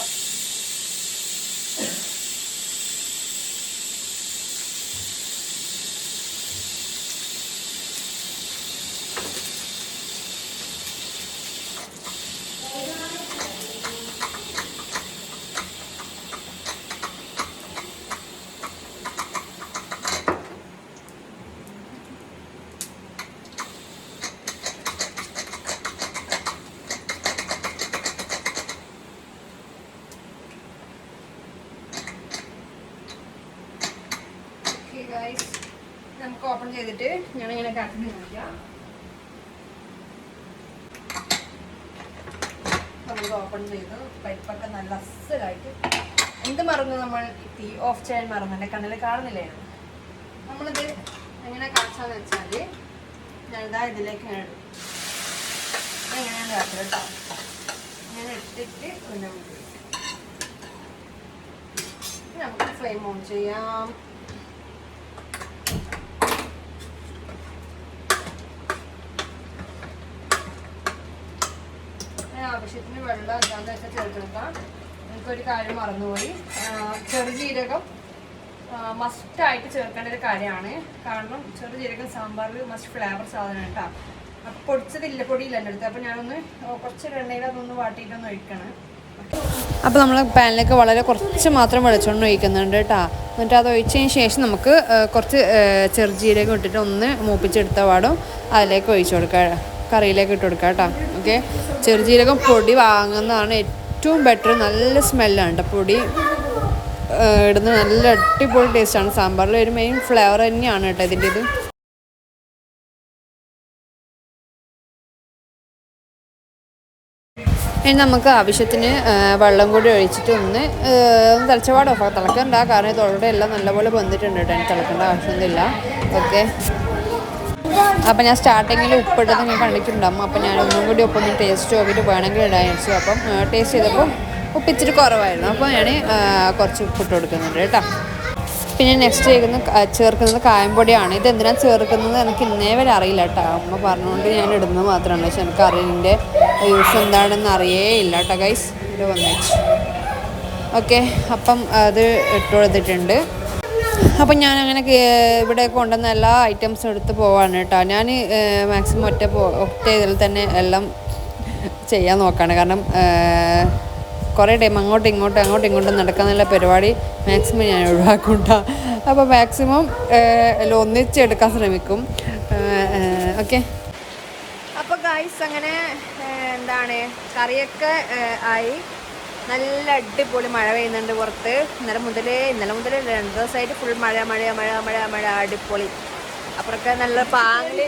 നമുക്ക് ഓപ്പൺ ചെയ്തിട്ട് ഞാനിങ്ങനെ കട്ടിന് നോക്കാം. നമുക്ക് ഓപ്പൺ ചെയ്ത് പരിപ്പൊക്കെ നല്ല അസലായിട്ട് എന്ത് മറന്നു. നമ്മൾ തീ ഓഫ് ചെയ്യാൻ മറന്നു. എൻ്റെ കണ്ണിൽ കാണുന്നില്ലേ? നമ്മളിത് എങ്ങനെ കാച്ചാന്ന് വെച്ചാൽ ഞാനിതാ ഇതിലേക്ക് ഇങ്ങനെ ഇടും. എങ്ങനെയാണ് കാച്ചത് കേട്ടോ. ഇങ്ങനെ ഇട്ടിട്ട് നമുക്ക് ഫ്ലെയിം ഓൺ ചെയ്യാം. ആവശ്യത്തിന് വെള്ളം എന്താണെന്ന് വെച്ചാൽ ചേർത്തെടുക്കാം. എനിക്കൊരു കാര്യം മറന്നുപോയി, ചെറുജീരകം മസ്റ്റായിട്ട് ചേർക്കേണ്ട ഒരു കാര്യമാണ്. കാരണം ചെറുജീരകം സാമ്പാറിൽ മസ്റ്റ് ഫ്ലേവർ സാധനം കേട്ടോ. അപ്പം പൊടിച്ചതില്ല, പൊടിയില്ല എൻ്റെ അടുത്ത്. അപ്പം ഞാനൊന്ന് കുറച്ചൊരു എണ്ണയിൽ അതൊന്ന് വാട്ടിയിട്ടൊന്ന് ഒഴിക്കണം. അപ്പോൾ നമ്മൾ പാനിലേക്ക് വളരെ കുറച്ച് മാത്രം വെളിച്ചെണ്ണ ഒഴിക്കുന്നുണ്ട് കേട്ടോ. എന്നിട്ട് അത് ഒഴിച്ചതിന് ശേഷം നമുക്ക് കുറച്ച് ചെറുജീരകം ഇട്ടിട്ട് ഒന്ന് മൂപ്പിച്ചെടുത്ത പാടും അതിലേക്ക് ഒഴിച്ചു കൊടുക്കുക, കറിയിലേക്ക് ഇട്ട് കൊടുക്കുക കേട്ടോ. ഓക്കെ, ചെറുജീരകം പൊടി വാങ്ങുന്നതാണ് ഏറ്റവും ബെറ്റർ. നല്ല സ്മെല്ലാണ് കേട്ടോ പൊടി ഇടുന്നത്. നല്ല അടിപൊളി ടേസ്റ്റാണ്. സാമ്പാറിൽ ഒരു മെയിൻ ഫ്ലേവർ തന്നെയാണ് കേട്ടോ ഇതിൻ്റെ ഇത്. ഇനി നമുക്ക് ആവശ്യത്തിന് വെള്ളം കൂടി ഒഴിച്ചിട്ട് ഒന്ന് തിളച്ചപാട് ഓഫ് തിളക്കണ്ട. കാരണം ഇതോടെ എല്ലാം നല്ലപോലെ വന്നിട്ടുണ്ട് കേട്ടോ. എനിക്ക് തിളക്കേണ്ട ആവശ്യമൊന്നുമില്ല. ഓക്കെ, അപ്പം ഞാൻ സ്റ്റാർട്ടിങ്ങിൽ ഉപ്പിട്ടത് ഞാൻ കണ്ടിട്ടുണ്ടാകും. അപ്പം ഞാൻ ഒന്നും കൂടി ഉപ്പൊന്ന് ടേസ്റ്റ് നോക്കിയിട്ട് വേണമെങ്കിൽ ഇടാൻ വെച്ചു. അപ്പം ടേസ്റ്റ് ചെയ്തപ്പോൾ ഉപ്പിച്ചിട്ട് കുറവായിരുന്നു. അപ്പോൾ ഞാൻ കുറച്ച് ഉപ്പിട്ട് കൊടുക്കുന്നുണ്ട് കേട്ടോ. പിന്നെ നെക്സ്റ്റ് ചേർക്കുന്നത് കായംപൊടിയാണ്. ഇത് എന്തിനാണ് ചേർക്കുന്നത് എനിക്ക് ഇന്നേ വരെ അറിയില്ല കേട്ടോ. അമ്മ പറഞ്ഞുകൊണ്ട് ഞാൻ ഇടുന്നത് മാത്രമാണ്. പക്ഷെ എനിക്ക് അറിയിൻ്റെ യൂസ് എന്താണെന്ന് അറിയേയില്ല കേട്ടോ ഗൈസ്. ഇത് വന്നേച്ചു. ഓക്കെ, അപ്പം അത് ഇട്ട് കൊടുത്തിട്ടുണ്ട്. അപ്പം ഞാനങ്ങനെ ഇവിടെ കൊണ്ടുവന്ന എല്ലാ ഐറ്റംസും എടുത്ത് പോവാണ് കേട്ടോ. ഞാൻ മാക്സിമം ഒറ്റ ഇതിൽ തന്നെ എല്ലാം ചെയ്യാൻ നോക്കുകയാണ്. കാരണം കുറേ ടൈം അങ്ങോട്ടും ഇങ്ങോട്ടും നടക്കാന്നുള്ള പരിപാടി മാക്സിമം ഞാൻ ഒഴിവാക്കും കേട്ടോ. അപ്പോൾ മാക്സിമം എല്ലാം ഒന്നിച്ചെടുക്കാൻ ശ്രമിക്കും. ഓക്കെ, അപ്പോൾ ഗൈസ് അങ്ങനെ എന്താണ് കറിയൊക്കെ ആയി. നല്ല അടിപൊളി മഴ പെയ്യുന്നുണ്ട് പുറത്ത്. ഇന്നലെ മുതൽ 2 ദിവസമായിട്ട് ഫുൾ മഴ അടിപൊളി. അപ്പുറമൊക്കെ നല്ല പാങ്ങില്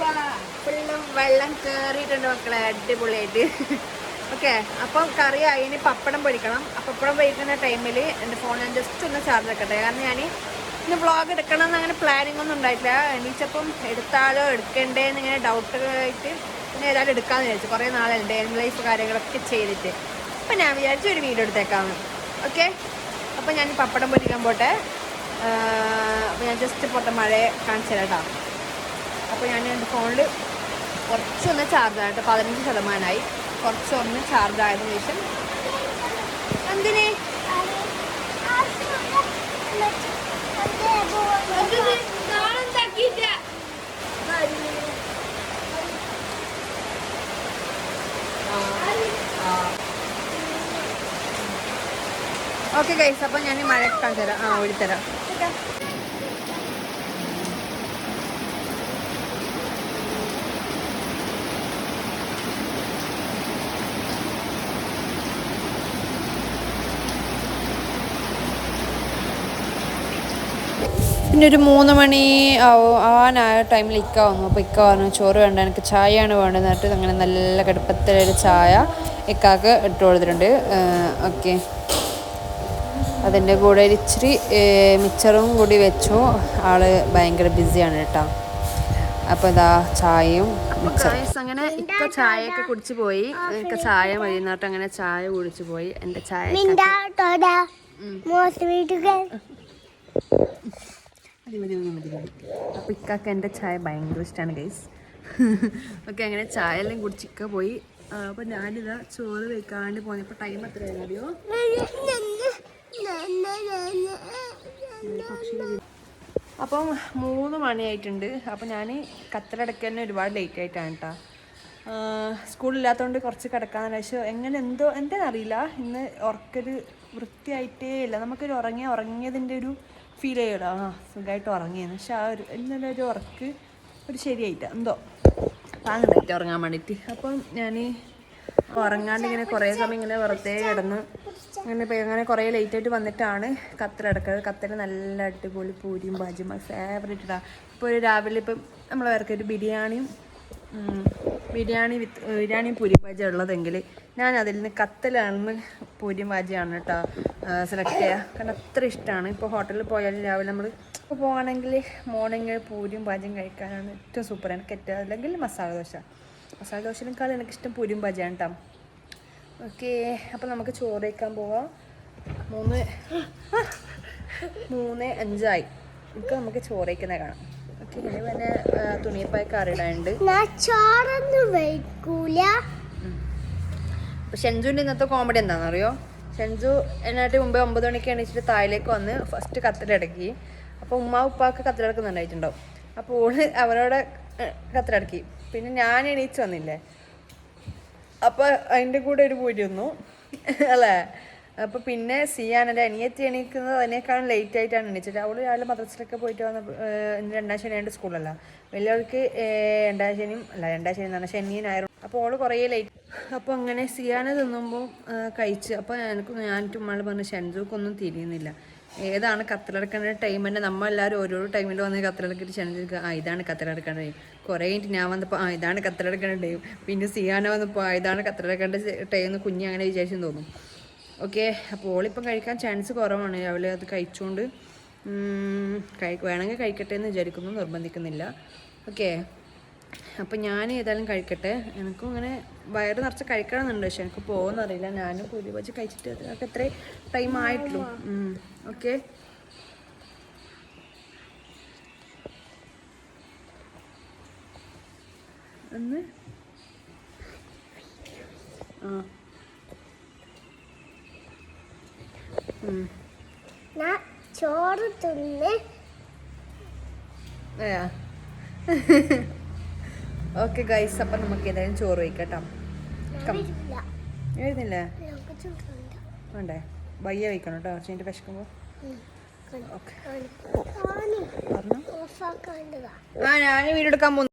ഫുള്ളും വെള്ളം കയറിയിട്ടുണ്ട് മക്കളെ, അടിപൊളിയായിട്ട്. ഓക്കെ, അപ്പം കറി അതിന് പപ്പടം പൊരിക്കണം. പപ്പടം പൊരിക്കുന്ന ടൈമിൽ എൻ്റെ ഫോൺ ഞാൻ ജസ്റ്റ് ഒന്ന് ചാർജ് ആക്കട്ടെ. കാരണം ഞാൻ ഇന്ന് വ്ളോഗ് എടുക്കണം എന്ന് അങ്ങനെ പ്ലാനിങ് ഒന്നും ഉണ്ടായിട്ടില്ല. എണീച്ചപ്പം എടുത്താലോ എടുക്കണ്ടേന്ന് ഇങ്ങനെ ഡൗട്ടായിട്ട് പിന്നെ ഏതായാലും എടുക്കാമെന്ന് വിചാരിച്ചു. കുറേ നാളുണ്ട് ഡേ ലൈഫ് കാര്യങ്ങളൊക്കെ ചെയ്തിട്ട്. അപ്പം ഞാൻ വിചാരിച്ചു ഒരു വീഡിയോ എടുത്തേക്കാമെന്ന്. ഓക്കെ, അപ്പം ഞാൻ പപ്പടം പൊരിക്കാൻ പോട്ടെ. അപ്പോൾ ഞാൻ ജസ്റ്റ് പോട്ടെ, മഴയെ കാണിച്ചു തരാം കേട്ടോ. അപ്പോൾ ഞാൻ എൻ്റെ ഫോണിൽ കുറച്ചൊന്ന് ചാർജായിട്ട് 15% കുറച്ചൊന്ന് ചാർജ് ആയതിനു ശേഷം എന്തിനെ ഓക്കെ ഗൈസ്, അപ്പം ഞാൻ മഴ കാണിച്ചു തരാം. ഓടിത്തരാം. പിന്നെ ഒരു 3 മണി ആവാനായ ടൈമിൽ ഇക്ക വന്നു. അപ്പോൾ ഇക്ക പറഞ്ഞു ചോറ് വേണ്ട, എനിക്ക് ചായയാണ് വേണ്ടത് എന്നിട്ട് അങ്ങനെ നല്ല കടുപ്പത്തിലൊരു ചായ ഇക്കാക്ക് ഇട്ട് കൊടുത്തിട്ടുണ്ട്. ഓക്കെ, അതിൻ്റെ കൂടെ ഇച്ചിരി മിച്ചറും കൂടി വെച്ചു. ആള് ഭയങ്കര ബിസിയാണ് കേട്ടോ. അപ്പോൾ ഇതാ ചായയും മിച്ചറും. അങ്ങനെ ഇക്ക ചായയൊക്കെ കുടിച്ചു പോയി. ഇക്ക ചായ മതി എന്നിട്ട് അങ്ങനെ ചായ കുടിച്ചു പോയി. എൻ്റെ ചായ അപ്പോൾ ഇക്കാക്ക് എൻ്റെ ചായ ഭയങ്കര ഇഷ്ടമാണ് ഗൈസ്. ഓക്കെ, അങ്ങനെ ചായ എല്ലാം കുടിച്ചിക്ക പോയി. അപ്പോൾ ഞാനിതാ ചോറ് വെക്കാണ്ട് പോയപ്പോൾ ടൈം എത്രയായിരുന്നു അറിയോ? അപ്പം 3 മണിയായിട്ടുണ്ട്. അപ്പോൾ ഞാൻ കത്തലടയ്ക്ക് തന്നെ ഒരുപാട് ലേറ്റ് ആയിട്ടാണ് കേട്ടോ. സ്കൂളില്ലാത്തതുകൊണ്ട് കുറച്ച് കിടക്കാമെന്ന് വെച്ചാൽ എങ്ങനെ എന്താണെന്ന് അറിയില്ല. ഇന്ന് ഉറക്കൊരു വൃത്തിയായിട്ടേ ഇല്ല. നമുക്കൊരു ഉറങ്ങിയതിൻ്റെ ഒരു ഫീൽ ചെയ്യുമല്ലോ. സുഖമായിട്ട് ഉറങ്ങിയെന്ന്. പക്ഷെ ഇന്നലെ ഒരു ഉറക്ക് ഒരു ശരിയായിട്ട് എന്തോ താങ്ങണ്ടായിട്ട് ഉറങ്ങാൻ വേണ്ടിയിട്ട്. അപ്പം ഞാൻ ഉറങ്ങാണ്ട് ഇങ്ങനെ കുറേ സമയം ഇങ്ങനെ വെറുതെ കിടന്ന് അങ്ങനെ കുറേ ലേറ്റായിട്ട് വന്നിട്ടാണ് കത്തലടക്കുന്നത്. കത്തൽ നല്ല അടിപൊളി പൂരിയും ഭാജിയും മൈ ഫേവറേറ്റ് ഇടാം. ഇപ്പോൾ ഒരു രാവിലെ ഇപ്പം നമ്മൾ വേറെ ഒരു ബിരിയാണിയും പൂരി ഭാജി ഉള്ളതെങ്കിൽ ഞാൻ അതിൽ നിന്ന് കത്തലാണെന്ന് പൂരി ഭാജിയാണ് കേട്ടോ സെലക്ട് ചെയ്യുക. കാരണം അത്ര ഇഷ്ടമാണ്. ഇപ്പോൾ ഹോട്ടലിൽ പോയാലും രാവിലെ നമ്മൾ ഇപ്പോൾ പോകുകയാണെങ്കിൽ മോർണിംഗ് പൂരിയും ഭാജിയും കഴിക്കാനാണ് ഏറ്റവും സൂപ്പർ. എനിക്ക് ഏറ്റവും അല്ലെങ്കിൽ മസാല ദോശയിനേക്കാളും എനിക്കിഷ്ടം പൂരിയും ഭാജിയാണ് കേട്ടോ. ഓക്കെ, അപ്പോൾ നമുക്ക് ചോറ് വയ്ക്കാൻ പോവാം. 3:05 ഇപ്പോൾ നമുക്ക് ചോറ് വയ്ക്കുന്നത് കാണാം. ഓക്കെ, ഇനി പിന്നെ തുണിയപ്പായൊക്കെ അറിയിടാനുണ്ട്. അപ്പോൾ ഷെൻജുവിൻ്റെ ഇന്നത്തെ കോമഡി എന്താണെന്ന് അറിയോ? ഷെൻജു എന്നായിട്ട് മുമ്പേ 9 മണിക്ക് എണീച്ചിട്ട് താഴേക്ക് വന്ന് ഫസ്റ്റ് കത്തിലടക്കി. അപ്പോൾ ഉപ്പാക്ക് കത്തിലടക്കുന്നുണ്ടായിട്ടുണ്ടാവും. അപ്പോൾ ഓള് അവരോടെ കത്തിലടക്കി. പിന്നെ ഞാൻ എണീച്ച് വന്നില്ലേ, അപ്പോൾ അതിൻ്റെ കൂടെ ഒരു പൂരി വന്നു അല്ലേ. അപ്പോൾ പിന്നെ സിയാനെൻ്റെ അനിയത്തി എണീക്കുന്നത് അതിനേക്കാളും ലേറ്റ് ആയിട്ടാണ് എണീച്ചത്. അവൾ രാവിലെ മദ്രസയിലൊക്കെ പോയിട്ട് വന്ന 2ാം ശനിയായിട്ട് സ്കൂളല്ല. വലിയവൾക്ക് 2ാം ശനിയും അല്ല 2ാം ശനി എന്ന് പറഞ്ഞാൽ ശനിയും ഞായറും. അപ്പോൾ അവൾ കുറേ ലേറ്റ്. അപ്പോൾ അങ്ങനെ സിയാന തിന്നുമ്പോൾ കഴിച്ച്. അപ്പോൾ ഞാൻ ഉമ്മാൾ പറഞ്ഞു ഷെൻജുക്കൊന്നും തിരിയുന്നില്ല, ഏതാണ് കത്തിലടക്കേണ്ട ടൈം തന്നെ. നമ്മളെല്ലാവരും ഓരോരോ ടൈമിൽ വന്ന് കത്തിലടക്കിയിട്ട് ഷെൻജുക്ക് ഇതാണ് കത്തിലടക്കേണ്ട ടൈം. കുറേ കഴിഞ്ഞിട്ട് ഞാൻ വന്നപ്പോൾ ഇതാണ് കത്തിലടക്കേണ്ട ടൈം. പിന്നെ സിയാന വന്നപ്പോൾ ഇതാണ് കത്തിലടക്കേണ്ട ടൈം എന്ന് കുഞ്ഞ് അങ്ങനെ വിചാരിച്ചെന്ന് തോന്നും. ഓക്കെ, അപ്പോൾ ഓളിപ്പം കഴിക്കാൻ ചാൻസ് കുറവാണ്. രാവിലെ അത് കഴിച്ചുകൊണ്ട് വേണമെങ്കിൽ കഴിക്കട്ടെ എന്ന് വിചാരിക്കുന്നു, നിർബന്ധിക്കുന്നില്ല. ഓക്കെ, അപ്പം ഞാൻ ഏതായാലും കഴിക്കട്ടെ. എനിക്കും ഇങ്ങനെ വയറ് നിറച്ച് കഴിക്കണമെന്നുണ്ട്, പക്ഷെ എനിക്ക് പോകുമെന്നറിയില്ല. ഞാനും പൂരി വെച്ച് കഴിച്ചിട്ട് അതൊക്കെ എത്ര ടൈം ആയിട്ടുള്ളൂ. ഓക്കെ, ഒന്ന് ചോറ് തിന്ന് ഓക്കെ ഗൈസ്, അപ്പം നമുക്ക് ഏതായാലും ചോറ് വയ്ക്കട്ടോ. എഴുന്നില്ലേ വേണ്ടേ? ബയ്യ വയ്ക്കണം കേട്ടോ, കുറച്ച് കഴിഞ്ഞിട്ട് വിശക്കുമ്പോൾ. ഓക്കെ, ഞാൻ വീടെടുക്കാൻ പോകുന്നു.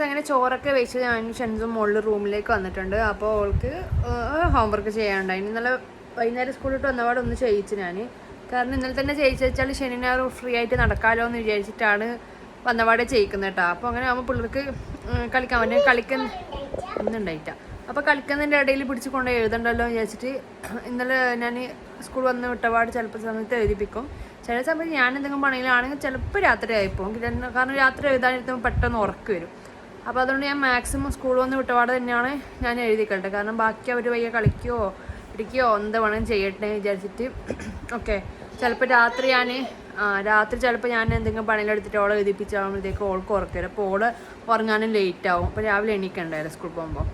അങ്ങനെ ചോറൊക്കെ വെച്ച് ഞാൻ ഷെൻസും മുകളിൽ റൂമിലേക്ക് വന്നിട്ടുണ്ട്. അപ്പോൾ അവൾക്ക് ഹോംവർക്ക് ചെയ്യാനുണ്ടായി. ഇന്നലെ വൈകുന്നേരം സ്കൂളിലിട്ട് വന്നപാടെ ഒന്ന് ചെയ്യിച്ചു ഞാൻ. കാരണം ഇന്നലെ തന്നെ ചെയ്യിച്ചു വെച്ചാൽ ശനി ഞായർ ഫ്രീ ആയിട്ട് നടക്കാമല്ലോ എന്ന് വിചാരിച്ചിട്ടാണ് വന്നപാടെ ചെയ്യിക്കുന്നത് കേട്ടോ. അപ്പോൾ അങ്ങനെ ആകുമ്പോൾ പിള്ളേർക്ക് കളിക്കാൻ പറ്റും. ഒന്നുണ്ടായിട്ട. അപ്പോൾ കളിക്കുന്നതിൻ്റെ ഇടയിൽ പിടിച്ച് കൊണ്ട് എഴുതണ്ടല്ലോ എന്ന് വിചാരിച്ചിട്ട് ഇന്നലെ ഞാൻ സ്കൂൾ വന്ന് വിട്ടപാട് ചിലപ്പോൾ സമയത്ത് എഴുതിപ്പിക്കും. ചില സമയത്ത് ഞാൻ എന്തെങ്കിലും പണിയിലാണെങ്കിൽ ചിലപ്പോൾ രാത്രി ആയിപ്പോവും. കാരണം രാത്രി എഴുതാനിരുത്തുമ്പോൾ പെട്ടെന്ന് ഉറക്ക് വരും. അപ്പോൾ അതുകൊണ്ട് ഞാൻ മാക്സിമം സ്കൂൾ വന്ന് വിട്ടപാട് തന്നെയാണ് ഞാൻ എഴുതിക്കട്ടെ. കാരണം ബാക്കി അവർ വയ്യ കളിക്കുകയോ ഇടിക്കുകയോ എന്ത് വേണമെങ്കിലും ചെയ്യട്ടെ വിചാരിച്ചിട്ട് ഓക്കെ. ചിലപ്പോൾ രാത്രി ചിലപ്പോൾ ഞാൻ എന്തെങ്കിലും പണിയിലെടുത്തിട്ട് ഓളെ എഴുതിപ്പിച്ചാകുമ്പോഴത്തേക്ക് ഓൾക്ക് ഉറക്ക് വരും. അപ്പോൾ ഓള് ഉറങ്ങാനും ലേറ്റ് ആവും. അപ്പോൾ രാവിലെ എണീക്കണ്ടായിരുന്നു സ്കൂളിൽ പോകുമ്പോൾ.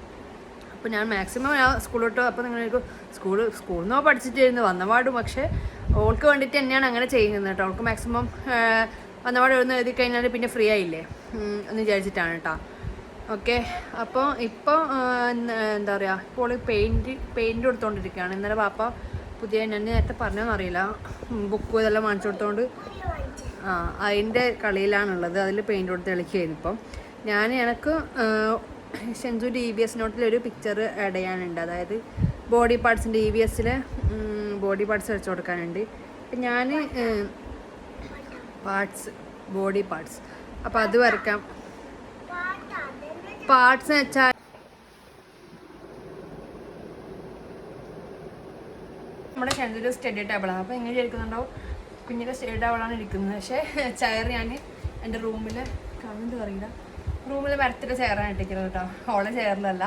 അപ്പോൾ ഞാൻ മാക്സിമം സ്കൂളിലോട്ട് അപ്പോൾ നിങ്ങൾക്ക് സ്കൂളിൽ നിന്നോ പഠിച്ചിട്ടായിരുന്നു വന്നപാടും. പക്ഷേ ഓൾക്ക് വേണ്ടിയിട്ട് തന്നെയാണ് അങ്ങനെ ചെയ്യുന്നത് കേട്ടോ. അവൾക്ക് മാക്സിമം വന്നപാട് എഴുതി കഴിഞ്ഞാൽ പിന്നെ ഫ്രീ ആയില്ലേ എന്ന് വിചാരിച്ചിട്ടാണ് കേട്ടോ. ഓക്കെ. അപ്പോൾ ഇപ്പോൾ എന്താ പറയുക, ഇപ്പോൾ പെയിൻറ്റ് കൊടുത്തുകൊണ്ടിരിക്കുകയാണ്. ഇന്നലെ പാപ്പ പുതിയ ഞാൻ നേരത്തെ പറഞ്ഞോന്ന് അറിയില്ല ബുക്കും ഇതെല്ലാം വാങ്ങിച്ചു കൊടുത്തോണ്ട് അതിൻ്റെ കളിയിലാണുള്ളത്. അതിൽ പെയിൻറ്റ് കൊടുത്ത് കളിക്കുകയായിരുന്നു. ഇപ്പം എനിക്ക് ഷെൻസുൻ്റെ EVS നോട്ടിലൊരു പിക്ചർ ആഡ് ചെയ്യാനുണ്ട്. അതായത് ബോഡി പാർട്സിൻ്റെ EVSൽ ബോഡി പാർട്സ് വെച്ച് കൊടുക്കാനുണ്ട്. അപ്പം ഞാൻ ബോഡി പാർട്സ് അപ്പോൾ അത് വരയ്ക്കാം. പാർട്സ് എന്ന് വെച്ചാൽ നമ്മുടെ ഷെൻസുൻ്റെ സ്റ്റഡി ടേബിളാണ്. അപ്പോൾ എങ്ങനെ ഇരിക്കുന്നുണ്ടാവും, കുഞ്ഞിൻ്റെ സ്റ്റഡി ടേബിളാണ് ഇരിക്കുന്നത്. പക്ഷേ ചെയർ ഞാൻ എൻ്റെ റൂമിൽ കാണുന്നത് അറിയില്ല, റൂമിൽ മരത്തിൻ്റെ ചെയറാണ് ഇട്ടിരിക്കുന്നത് കേട്ടോ, ഹോളെ ചെയറിലല്ല.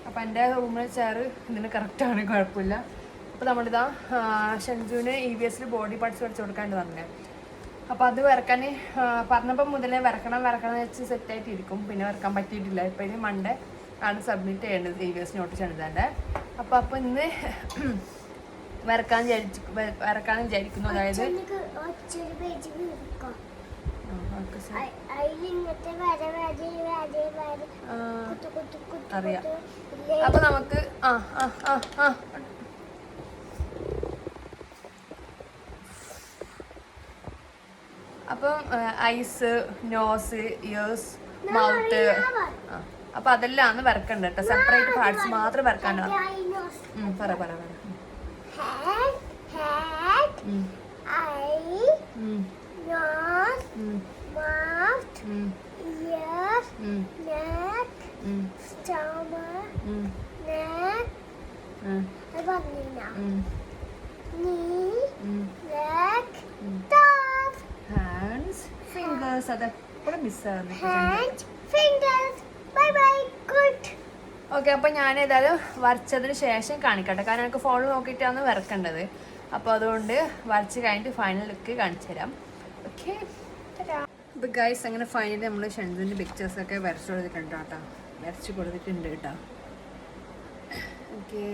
അപ്പോൾ എൻ്റെ റൂമിലെ ചെയർ ഇതിന് കറക്റ്റാണ്, കുഴപ്പമില്ല. അപ്പോൾ നമ്മളിതാ ഷെൻസുവിന് EVSൽ ബോഡി പാർട്സ് വരച്ച് കൊടുക്കാണ്ട് വന്നത്. അപ്പോൾ അത് വരക്കാൻ പറഞ്ഞപ്പം മുതലേ വരക്കണം വെച്ച് സെറ്റായിട്ട് ഇരിക്കും. പിന്നെ വരക്കാൻ പറ്റിയിട്ടില്ല. ഇപ്പോൾ ഇനി മൺഡേ ആണ് സബ്മിറ്റ് ചെയ്യേണ്ടത് EVS നോട്ട് ചെയ്തതിൻ്റെ. അപ്പോൾ ഇന്ന് വരക്കാൻ വിചാരിക്കുന്നു. അതായത് അറിയാം. അപ്പൊ നമുക്ക് അപ്പം ഐസ്, നോസ്, ഇയേഴ്സ്, മൗത്ത്, അപ്പൊ അതെല്ലാം ഒന്ന് വരക്കണ്ട കേട്ടോ. സെപ്പറേറ്റ് പാർട്സ് മാത്രം വരക്കാണ്ടോ. പറ mouth, ears, neck, stomach, neck, knee, leg, toes, hands, fingers. Hands, fingers. Bye bye. Good. Okay. അപ്പോൾ ഞാൻ ഏതായാലും വരച്ചതിന് ശേഷം കാണിക്കട്ടെ. കാരണം എനിക്ക് ഫോണിൽ നോക്കിയിട്ടാണ് വരക്കേണ്ടത്. അപ്പോൾ അതുകൊണ്ട് വരച്ച് കഴിഞ്ഞിട്ട് ഫൈനൽ ലുക്ക് കാണിച്ചു തരാം. ഓക്കെ. അപ്പോൾ ഗൈസ് അങ്ങനെ ഫൈനലി നമ്മൾ ഷെൻസുവിൻ്റെ പിക്ചേഴ്സൊക്കെ വരച്ചു കൊടുത്തിട്ടുണ്ട് കേട്ടോ. ഓക്കെ.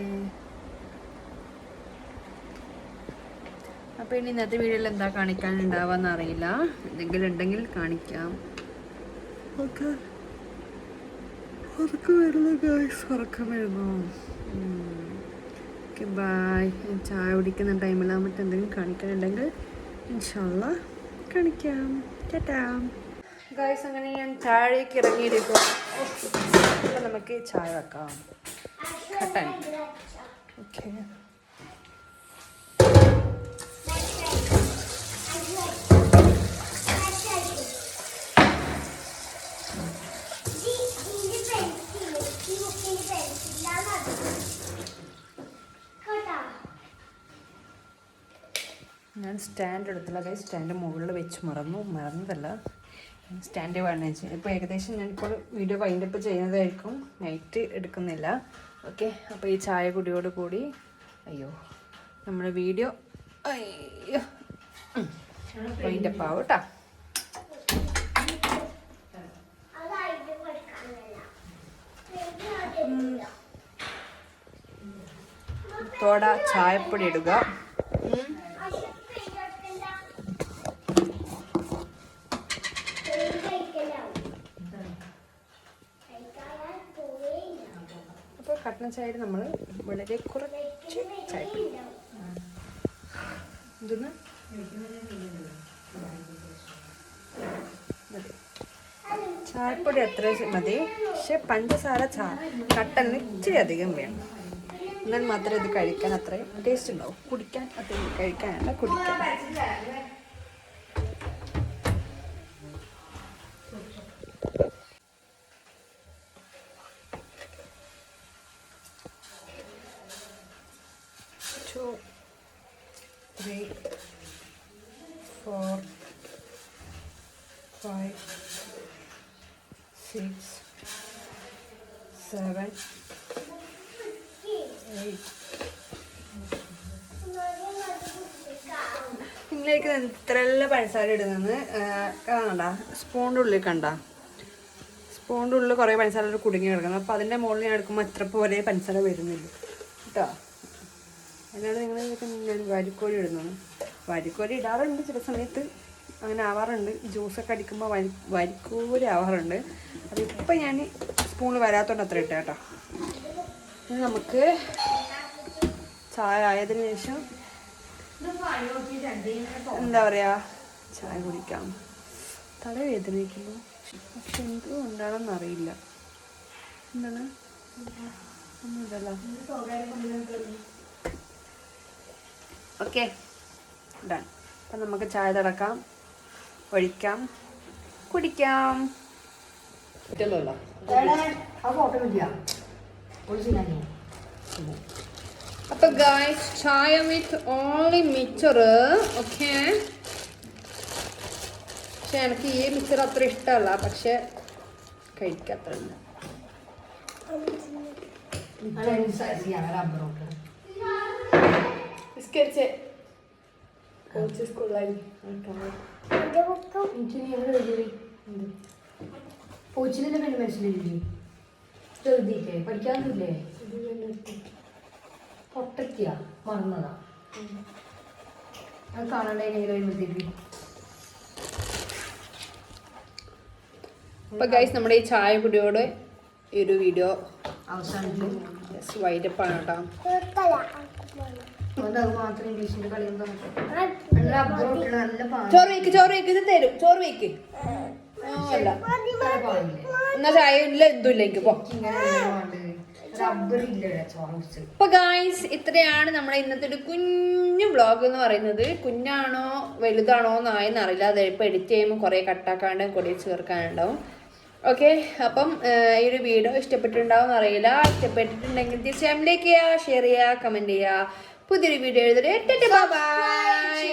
അപ്പോൾ ഇനി ഇന്നത്തെ വീഡിയോയിൽ എന്താ കാണിക്കാനുണ്ടാവാന്ന് അറിയില്ല. എന്തെങ്കിലും ഉണ്ടെങ്കിൽ കാണിക്കാം. ഓക്കെ. ഉറക്കം വരുന്നു. Okay bye. ചായ കുടിക്കുന്ന ടൈമിലാകുമ്പോൾ എന്തെങ്കിലും കാണിക്കാനുണ്ടെങ്കിൽ ഇൻഷാ അല്ലാഹ് കാണിക്കാം. ടാറ്റാ ഗൈസ്. അങ്ങനെ ഞാൻ താഴേക്ക് ഇറങ്ങിയിരിക്കും. അപ്പോൾ നമുക്ക് ചായ വെക്കാം. കട്ടൻ. ഓക്കെ. ഞാൻ സ്റ്റാൻഡ് എടുത്തില്ല ഗൈസ്. സ്റ്റാൻഡ് മുകളിൽ വെച്ച് മറന്നതല്ല, സ്റ്റാൻഡ് വേണമെന്ന് വെച്ചാൽ. ഇപ്പോൾ ഏകദേശം ഞാനിപ്പോൾ വീഡിയോ വൈൻഡപ്പ് ചെയ്യുന്നതായിരിക്കും, നൈറ്റ് എടുക്കുന്നില്ല. ഓക്കെ. അപ്പോൾ ഈ ചായ കുടിയോട് കൂടി നമ്മുടെ വീഡിയോ വൈൻഡപ്പ് ആവും കേട്ടോ. തോട ചായപ്പൊടി ഇടുക. അപ്പോൾ കട്ടൻ ചായയിൽ നമ്മൾ വളരെ കുറച്ച് ചായപ്പൊടി ഇതൊന്ന് ചായപ്പൊടി അത്ര മതി, പക്ഷെ പഞ്ചസാര കട്ടന് ഇച്ചിരി അധികം വേണം. എന്നാൽ മാത്രമേ ഇത് കഴിക്കാൻ അത്രയും ടേസ്റ്റ് ഉണ്ടാവും. കുടിക്കാൻ അത്രയും കഴിക്കാനല്ല, കുടിക്കാൻ. Two, 3, 4, 5, 6, 7, 8. നിങ്ങളിലേക്ക് ഇത്രയെല്ലാം പഞ്ചസാര ഇടുന്നത് കണ്ട, സ്പൂണിൻ്റെ ഉള്ളിൽ കണ്ട, സ്പൂണിൻ്റെ ഉള്ളിൽ കുറേ പഞ്ചസാര കുടുങ്ങി കിടക്കുന്നത്. അപ്പോൾ അതിൻ്റെ മുകളിൽ ഞാൻ എടുക്കുമ്പോൾ എത്ര പോലെ പഞ്ചസാര വരുന്നില്ല കേട്ടോ. അതിനാണ് ഞാൻ വാരിക്കോരി ഇടുന്നത്. വാരിക്കോരി ഇടാറുണ്ട് ചില സമയത്ത്, അങ്ങനെ ആവാറുണ്ട്. ജ്യൂസൊക്കെ അടിക്കുമ്പോൾ വാരിക്കോരി ആവാറുണ്ട്. അതിപ്പോൾ ഞാൻ സ്പൂണിൽ വരാത്തോണ്ട് അത്ര ഇട്ട കേട്ടോ. ഇനി നമുക്ക് ചായ ആയതിനു ശേഷം എന്താ പറയുക, ചായ കുടിക്കാം. തലവേദനിക്കുന്നു, പക്ഷെ എന്തുകൊണ്ടാണെന്ന് അറിയില്ല. എന്താണ് ഒന്നുമില്ലല്ലോ. Okay done. അപ്പം നമുക്ക് ചായ തിളക്കാം, ഒഴിക്കാം, കുടിക്കാം. അപ്പൊ ഗായ്സ്, ചായ വിത്ത് ഓൺലി മിക്സർ. ഓക്കെ, പക്ഷെ എനിക്ക് ഈ മിക്സർ അത്ര ഇഷ്ടമല്ല, പക്ഷെ കഴിക്കാത്തുണ്ട്. പോച്ചിലെ പെണ്ണ് മനസ്സിലില്ലേ, ചെറുതിക്ക് പഠിക്കാന്നില്ലേ, പൊട്ടത്തിയ മറന്നതാ. അത് കാണണ്ടേ കഴിയുമ്പോഴത്തേക്ക്. അപ്പൊ ഗൈസ്, നമ്മുടെ ഈ ചായ കുടിയോടെ ഈ ഒരു വീഡിയോ അവസാനിച്ചു. വൈഡപ്പാണ് കേട്ടോ. അത് മാത്രം ഇംഗ്ലീഷിന്റെ കളിയുമ്പോ നല്ല ചോറ് വെക്ക്, ചോറ് വെക്ക്, ഇത് തരും. ചോറ് വെക്ക്. അല്ല എന്നാ ചായ ഇല്ല, എന്തും ഇല്ല എനിക്ക് പോ. അപ്പൊ ഗായ്സ്, ഇത്രയാണ് നമ്മുടെ ഇന്നത്തെ ഒരു കുഞ്ഞു വ്ളോഗ് എന്ന് പറയുന്നത്. കുഞ്ഞാണോ വലുതാണോ എന്നായെന്ന് അറിയില്ല. അത് ഇപ്പൊ എഡിറ്റ് ചെയ്യുമ്പോൾ കുറെ കട്ടാക്കാണ്ട് കുറേ ചേർക്കാനുണ്ടാവും. ഓക്കെ, അപ്പം ഈ ഒരു വീഡിയോ ഇഷ്ടപ്പെട്ടിട്ടുണ്ടാവും എന്നറിയില്ല. ഇഷ്ടപ്പെട്ടിട്ടുണ്ടെങ്കിൽ തീർച്ചയായും ലൈക്ക് ചെയ്യുക, ഷെയർ ചെയ്യുക, കമന്റ് ചെയ്യുക. പുതിയൊരു വീഡിയോ എഴുതട്ടെ. ബൈ.